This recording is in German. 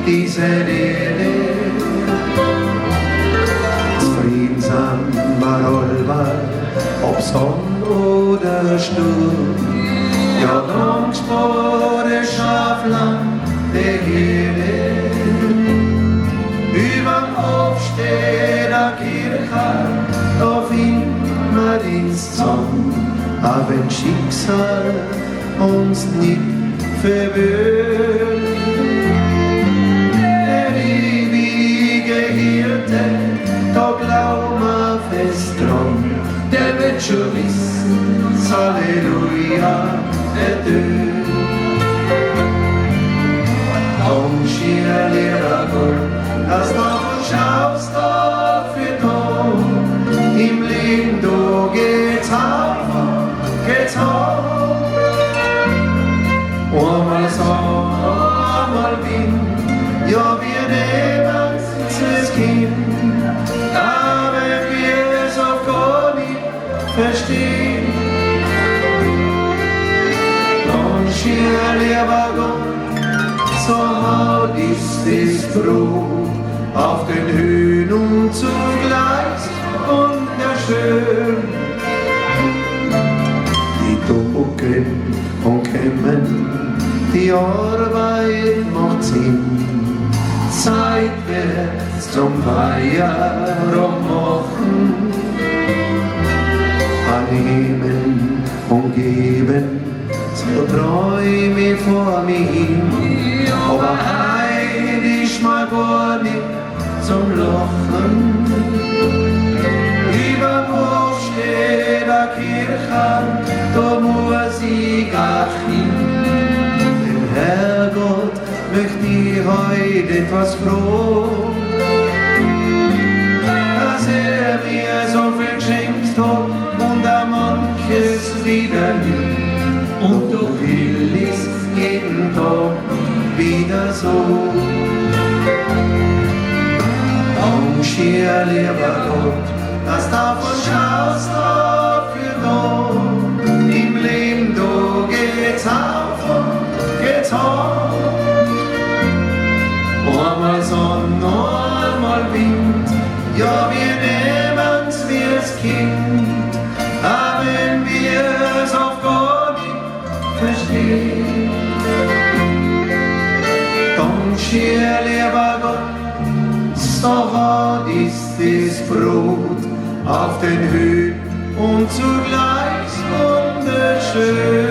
diese Erde. Friedensam Marolbar, ob Sonn oder Sturm, ja, Longspore Schafland der Herde. Überm Hof steht a Kirche, da findet man den Zorn, aber wenn Schicksal uns nicht verwöhnt. Der ewige Hirte, da glauben wir fest dran, der wird schon wissen, Halleluja, ertönt. Komm, schier, lieber Gott, lass doch und schaust doch für Tod. Im Leben, du geht's auf, geht's auf. Einmal Sonne, einmal Wind, ja, wir nehmen das Kind. Aber wir es auf gar nicht verstehen. Komm, schier, lieber Gott, so haut ist das Brot auf den Höhen und zugleich wunderschön. Die Drucken und Kämmen, die Arbeit macht Sinn. Zeit wird's zum Feierung machen. Annehmen und geben, so träume ich vor mir hin. Aber heut ist mal gar nicht zum Lachen. Überm Hof steht a Kirche, da muss ich auch hin. Dem Herrgott möcht ich heut etwas froh, dass mir so viel geschenkt hat und a manches wieder nimmt. Und doch will ich's jeden Tag wieder so. Komm, schier, lieber Gott, dass davon schaust auf für Gott. Im Leben, du geht's auf und geht's auf. Einmal Sonne, einmal Wind, ja, wir nehmen's wie's Kind. Aber wenn wir's auf gar nicht verstehen, dann schier, lieber Gott, so hart ist das Brot auf den Höhen und zugleich wunderschön.